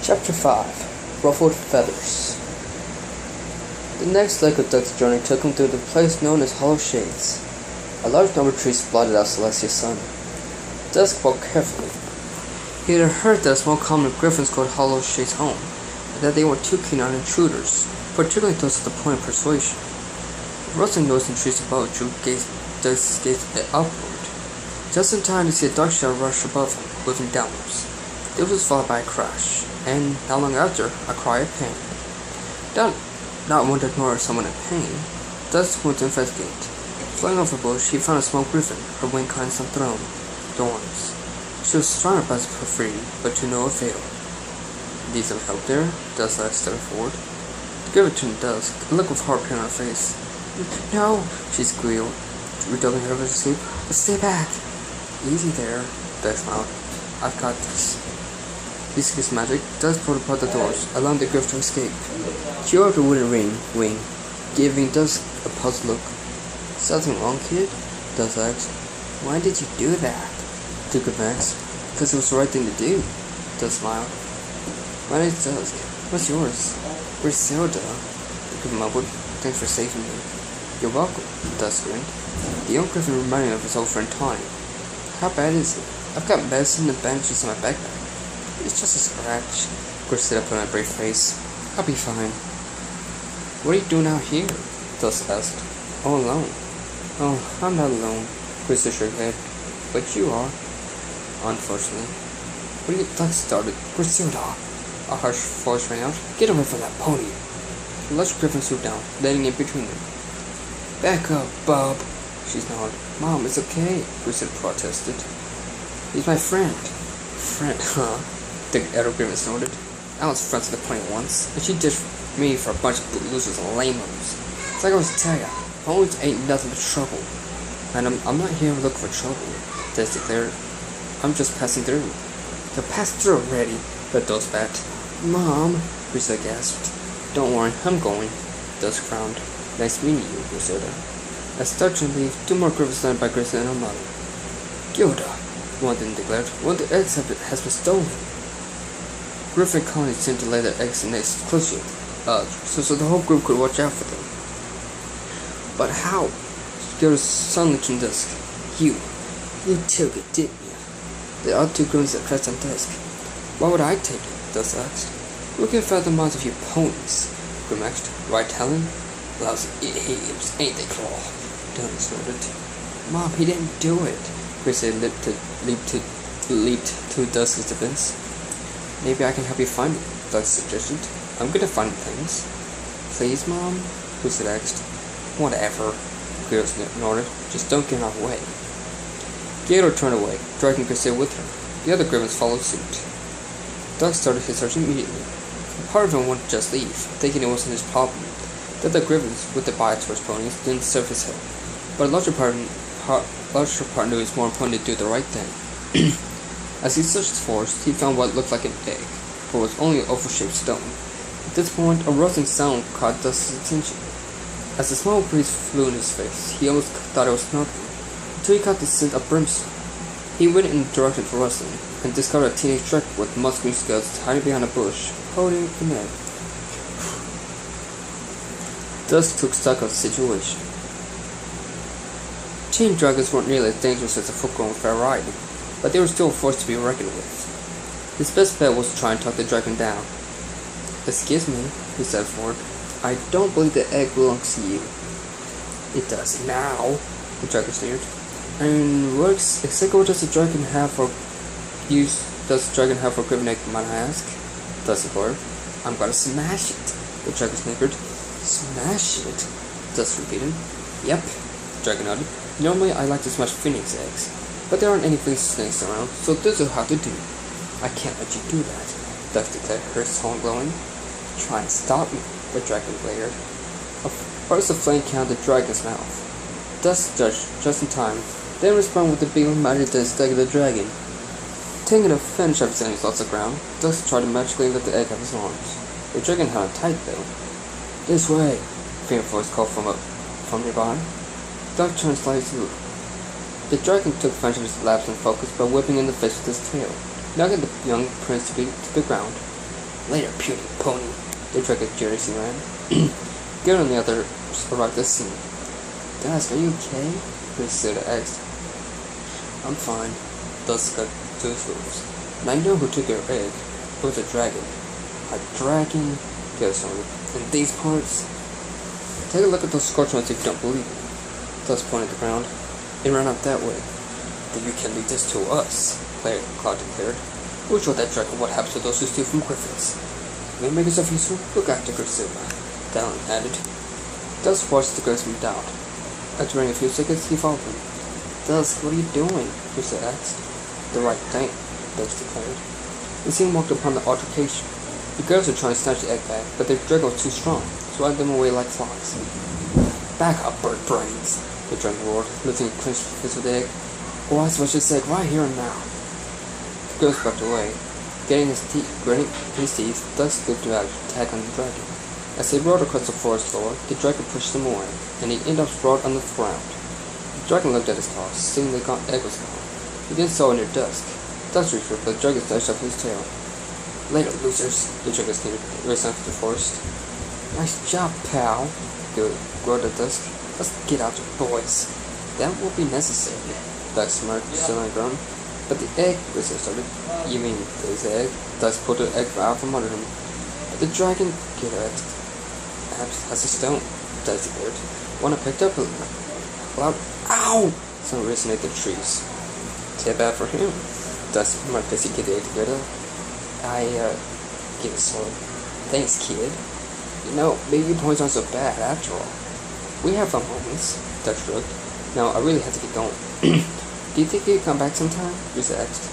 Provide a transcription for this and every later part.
Chapter 5 Ruffled Feathers. The next leg of Duck's journey took him through the place known as Hollow Shades. A large number of trees blotted out Celestia's sun. Dusk walked carefully. He had heard that a small common of griffins called Hollow Shades home, and that they weren't too keen on intruders, particularly those at the point of persuasion. A rustling noise in the trees above drew Dusk's gaze upward, just in time to see a dark shadow rush above him, moving downwards. This was followed by a crash, and not long after, a cry of pain. Not one to ignore someone in pain, Dusk went to investigate. Flying over a bush, he found a small griffin, her wing caught in some thorns. She was trying her best to put free, but to no avail. Need some help there? Dusk stepped forward. The griffin turned to Dusk, a look of horror appeared on her face. No, she squealed, redoubling her efforts to sleep. Stay back. Easy there, Dusk smiled. I've got this. Using his magic, Dusk pulled apart the doors, allowing the griffin to escape. She ordered a wooden wing, giving Dusk a puzzled look. Something wrong, kid? Dusk asked. Why did you do that? The griffin asked. Because it was the right thing to do. Dusk smiled. My name's Dusk. What's yours? Griselda. The griffin mumbled. Thanks for saving me. You're welcome, Dusk grinned. The young griffin reminded him of his old friend Tawny. How bad is it? I've got medicine and bandages in my backpack. It's just a scratch. Griselda put on a brave face. I'll be fine. What are you doing out here? Dusk asked. All alone. Oh, I'm not alone. Griselda shook her head. But you are. Unfortunately. What are you Dusk started? Griselda. A harsh voice rang out. Get away from that pony. The lush griffin swooped down, letting in between them. Back up, Bob. She snarled. Mom, it's okay, Griselda protested. He's my friend. Friend, huh? The elder griffin snorted. I was friends with the pony once, and she ditched me for a bunch of losers and lame-os. It's like I was telling ya, ponies ain't nothing but trouble. And I'm not here looking for trouble, Dusk declared. I'm just passing through. You'll pass through already, but Dusk bat. Mom, Griselda gasped. Don't worry, I'm going. Dusk frowned. Nice meeting you, Griselda. As Dusk turned to leave, 2 more griffins landed by Griselda and her mother. Gilda, one of them declared. One of the eggs has been stolen. Griffin colonies seemed to lay their eggs in nests closely, so the whole group could watch out for them. But how? Gilda suddenly turned to Dusk. You took it, didn't you? The other 2 griffins that pressed on Dusk. Why would I take it? Dusk asked. We can find the minds of your ponies, Grim asked. Right, Helen? Lousy idiots, ain't they, Claw? Dusk snorted. Mom, he didn't do it. Griselda leaped to Dusk's defense. Maybe I can help you find it, Dusk suggested. I'm good at finding things. Please, Mom? Griselda asked. Whatever, Griselda nodded. Just don't get in our way. Gator turned away, dragging Griselda with her. The other griffins followed suit. Dusk started his search immediately. Part of him wanted to just leave, thinking it wasn't his problem. The other griffins, with their bias towards ponies, didn't serve his help. But a larger part knew it was more important to do the right thing. As he searched the forest, he found what looked like an egg, but was only an oval-shaped stone. At this point, a rustling sound caught Dusk's attention. As the small breeze flew in his face, he almost thought it was snorkeling, until he caught the scent of brimstone. He went in the direction of the rustling, and discovered a teenage dragon with muscular scales hiding behind a bush, holding an egg. Dusk took stock of the situation. Chain dragons weren't nearly as dangerous as a full-grown variety, but they were still a force to be reckoned with. His best bet was to try and talk the dragon down. Excuse me, he said forward. I don't believe the egg belongs to you. It does now, the dragon sneered. And what exactly does the dragon have for griffin egg, might I ask? Dusk inquired. I'm gonna smash it, the dragon snickered. Smash it? Dusk repeated. Yep, the dragon nodded. Normally I like to smash phoenix eggs, but there aren't any phoenix snakes around, so this is how to do. I can't let you do that, Dusk declared, her soul glowing. Try and stop me, the dragon glared. A burst of flame came out of the dragon's mouth. Dusk judged just in time, then responded with a beam magic to the stag of the dragon. Taking advantage of his enemy's loss of ground, Dusk tried to magically lift the egg out of his arms. The dragon held it tight though. This way, a faint voice called from nearby. Dusk turned slightly to look. The dragon took advantage of his lapse in focus by whipping in the face with his tail, knocking the young prince to the ground. Later, puny pony, the Dragon jersey ran. Garen and the others arrived at the scene. Dusk, are you okay? Priscilla asked. I'm fine. Dusk got to his hooves. And I know who took your egg. It was a dragon. A dragon? Garen nodded. In these parts? Take a look at those scorch marks if you don't believe me. Dusk pointed the ground. It ran up that way. Then you can lead this to us, Cloud declared. We'll show that dragon what happens to those who steal from griffins. When you make yourself useful, look after Priscilla. Dallin added. Dusk watched the girls move down. After waiting a few seconds, he followed them. Dusk, what are you doing? Priscilla asked. The right thing, Dusk declared. The scene walked upon the altercation. The girls were trying to snatch the egg back, but their dragon was too strong, so I them away like flies. Back up, bird brains, the dragon roared, lifting a clenched fist with the egg. Or I smash this egg right here and now. The girls backed away. Gritting his teeth, Dusk slipped to attack on the dragon. As they rolled across the forest floor, the dragon pushed them away, and he ended up sprawled on the ground. The dragon looked at his claws, seeing the egg was gone. He then saw near Dusk. Dusk reached for it, but the dragon snatched up his tail. Later, losers, the dragon sneered, racing through the forest. Nice job, pal, roared at Dusk. Let's get out there, boys. That will be necessary, Dusk smirked, still on the ground. But the egg, Whistle started. You mean this egg? Dusk pulled the egg out from under him. But the dragon, has a stone, Dusk declared. One I picked up a loud ow! Sound resonated the trees. Too bad for him. Dusk might busy get the egg together. Give a sword. Thanks, kid. You know, maybe points aren't so bad after all. We have fun moments, Dusk shrugged. Now I really have to get going. Do you think you could come back sometime? Grisette asked.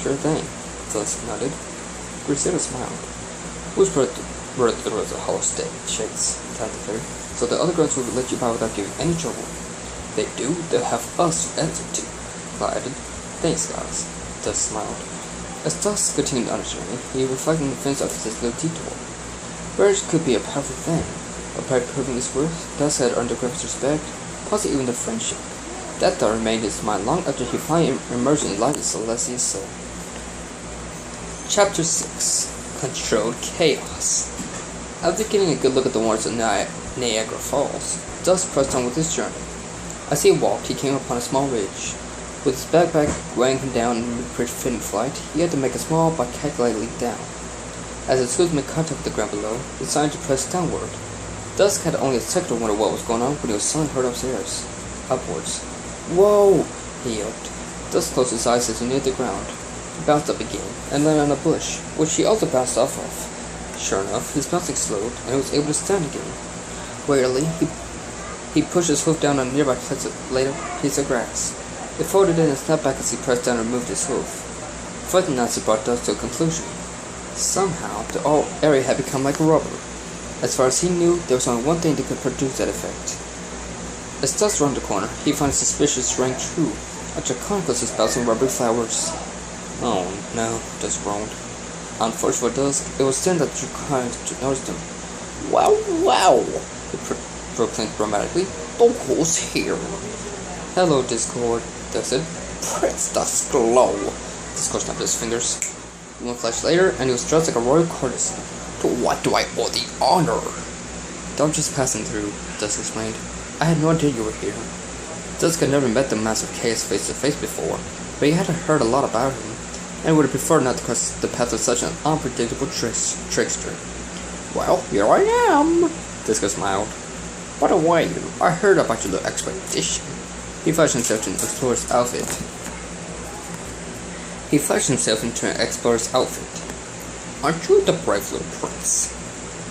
Sure thing, Dusk nodded. Grisette smiled. Who's brought the hollow shakes, Tad declared. So the other girls will let you by without giving any trouble. They do, they'll have us to answer to, Cloud added. Thanks, guys, Dusk smiled. As Dusk continued on his journey, he reflected on the fence of his little detour. Marriage could be a powerful thing, but by proving its worth, Dusk had earned the Griff's respect, possibly even the friendship. That thought remained in his mind long after he finally emerged in the light of Celestia's soul. Chapter 6 Controlled Chaos. After getting a good look at the wonders of Niagara Falls, Dusk pressed on with his journey. As he walked, he came upon a small ridge. With his backpack weighing him down in mid-fitting flight, he had to make a small but calculated leap down. As his hooves made contact with the ground below, he decided to press downward. Dusk had only a second to wonder what was going on when he was suddenly heard upstairs. Upwards. Whoa! He yelped. Dusk closed his eyes as he neared the ground. He bounced up again, and landed on a bush, which he also bounced off of. Sure enough, his bouncing slowed, and he was able to stand again. Wearily, he pushed his hoof down on a nearby piece of grass. It folded in and snapped back as he pressed down and removed his hoof. Further analysis brought Dusk to a conclusion. Somehow, the whole area had become like rubber. As far as he knew, there was only one thing that could produce that effect. As Dusk rounded the corner, he found a suspicious rang true. A Draconicus was bouncing rubbery flowers. Oh no, Dusk groaned. Unfortunately for Dusk, it was then that Draconicus noticed him. Wow, he proclaimed dramatically. Look who's here. Hello, Discord, Dusk said. Press the glow. Discord snapped his fingers. One flash later, and he was dressed like a royal courtesan. To what do I owe the honor? Don't just passing through, Dusk explained. I had no idea you were here. Dusk had never met the Master of Chaos face to face before, but he had heard a lot about him, and would have preferred not to cross the path of such an unpredictable trickster. Well, here I am, Dusk smiled. By the way, I heard about your little expedition. He flashed himself into an explorer's outfit. Aren't you the brave little prince?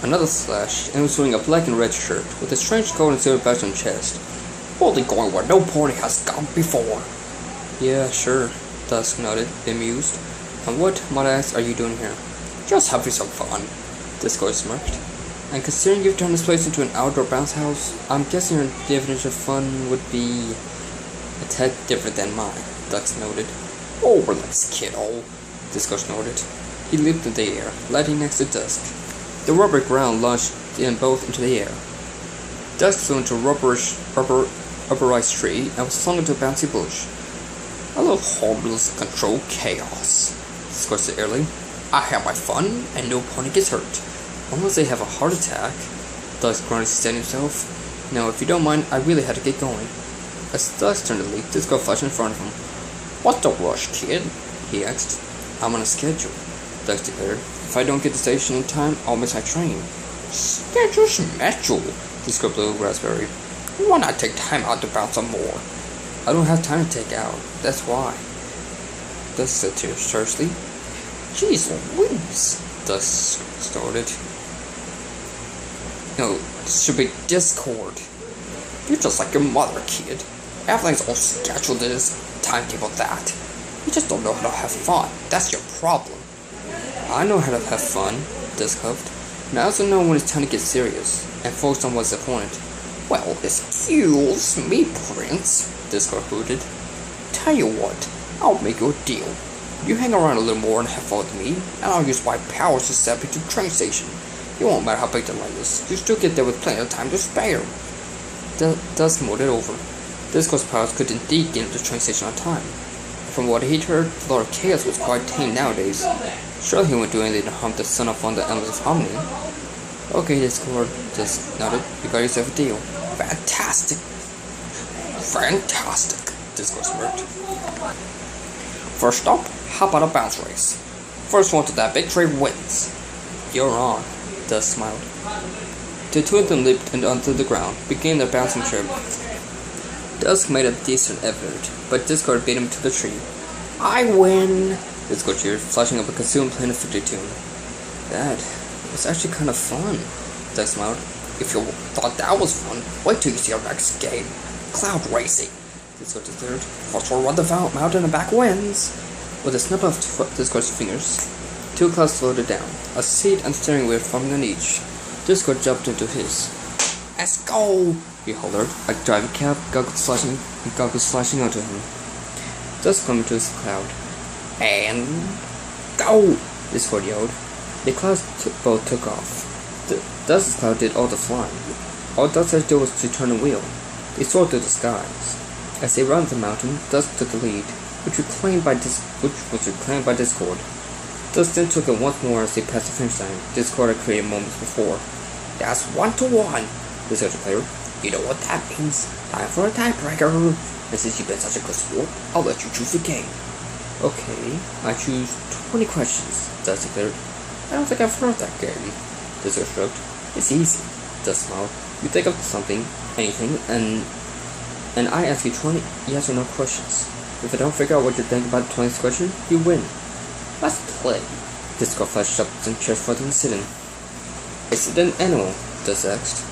Another slash, and he was wearing a black and red shirt, with a strange gold and silver badge on his chest. Only going where no party has gone before. Yeah, sure, Dusk nodded, bemused. And what, might I ask, are you doing here? Just having some fun, Discord smirked. And considering you've turned this place into an outdoor bounce house, I'm guessing your definition of fun would be a tad different than mine, Dusk noted. Oh, relax, kiddo, Discord snorted. He leaped into the air, landing next to Dusk. The rubber ground launched them both into the air. Dusk flew into a rubberized tree and was slung into a bouncy bush. A little harmless controlled chaos, Discord said airily. I have my fun, and no pony gets hurt. Unless they have a heart attack. Dusk grunted to steady himself. Now, if you don't mind, I really had to get going. As Dusk turned to leave, Disco flashed in front of him. What's the rush, kid? He asked. I'm on a schedule, Dusk declared. If I don't get to the station in time, I'll miss my train. Schedule, Disco blew raspberry. Why not take time out to bounce some more? I don't have time to take out, that's why. Dusk said tersely. Jeez Louise, Dusk snorted. No, this should be Discord. You're just like your mother, kid. Everything's all scheduled in this timetable that. You just don't know how to have fun. That's your problem. I know how to have fun, Dusk huffed. And I also know when it's time to get serious and focus on what's important. Well, excuse me, Prince, Discord hooted. Tell you what, I'll make you a deal. You hang around a little more and have fun with me, and I'll use my powers to step into the train station. It won't matter how big the line is, you still get there with plenty of time to spare. Dusk mulled it over. Discord's powers could indeed get into the train station on time. From what he'd heard, the Lord of Chaos was quite tame nowadays. Surely he wouldn't do anything to harm the son of one of the elements of harmony. Okay, Discord, Dusk nodded. You got yourself a deal. Fantastic! Fantastic! Discord smirked. First up, how about a bounce race? First one to that big tree wins. You're on, Dusk smiled. The two of them leaped onto the ground, began their bouncing trip. Dusk made a decent effort, but Discord beat him to the tree. I win! Discord cheered, flashing up a consumed plain of 52. That was actually kind of fun, Dusk smiled. If you thought that was fun, wait till you see our next game. Cloud racing, Discord declared. First one run the mountain and back wins. With a snap of Discord's fingers, two clouds floated down, a seat and steering wheel forming on each. Discord jumped into his. Let's go! He hollered, a driving cab, goggles flashing onto him. Dusk climbed into his cloud. And go! Discord yelled. The clouds both took off. Dusk's cloud did all the flying. All Dusk had to do was to turn the wheel. They soared through the skies. As they rounded the mountain, Dusk took the lead, which was reclaimed by Discord. Dusk then took it once more as they passed the finish line Discord had created moments before. That's 1-1, Discord declared. You know what that means. Time for a tiebreaker. And since you've been such a good sport, I'll let you choose the game. Okay, I choose 20 questions, Dusk declared. I don't think I've heard that game. Discord shrugged. It's easy, Dusk smiled. You think of something, anything, and I ask you 20 yes or no questions. If I don't figure out what you think about the 20th question, you win. Let's play. Discord flashed up some chairs for them to sit in. Is it an animal? Dusk asked.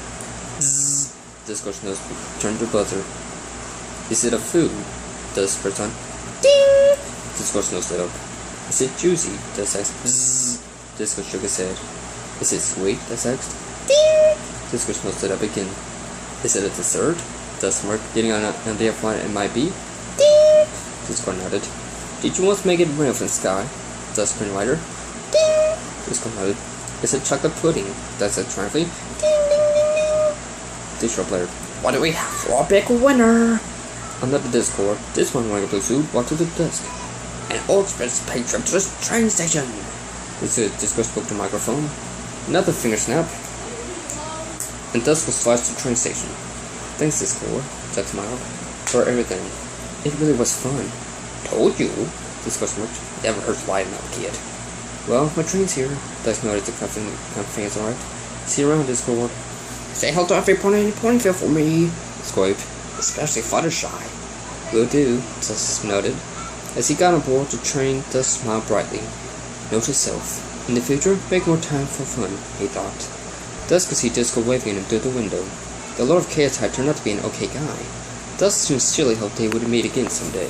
Zzz. Discord's nose turned to buzzer. Is it a food? Dusk pressed on. Ding! Discord's nose lit up. Is it juicy? Dusk asked. Bzzz. Discord shook his head. Is it sweet? Dusk asked. Ding! Discord's nose lit up again. Is it a dessert? Dusk smirked, getting on an idea of what it might be. Ding! Discord nodded. Did you once make it rain from the sky? Dusk grinned wider. Ding! Discord nodded. Is it chocolate pudding? Dusk said triumphantly. Ding ding ding ding! Discord blared. What do we have for a big winner? Under the Discord, this one wearing a blue suit walked to the desk. An all expense paid trip to the train station. Discord spoke to the microphone. Another finger snap. And Dusk was flashed to the train station. Thanks, Discord, Dusk smiled, for everything. It really was fun. Told you, Discord smirked. Never hurts lying now, kid. Well, my train's here. Dusk nodded to confident it's alright. See you around, Discord. Say hello to every Ponyville for me, Discord, especially Fluttershy. Will do, Dusk nodded. As he got on board the train, Dusk smiled brightly. Note to self. In the future, make more time for fun, he thought. Dusk could see Discord waving at him through the window. The Lord of Chaos had turned out to be an okay guy. Dusk sincerely hoped they would meet again someday.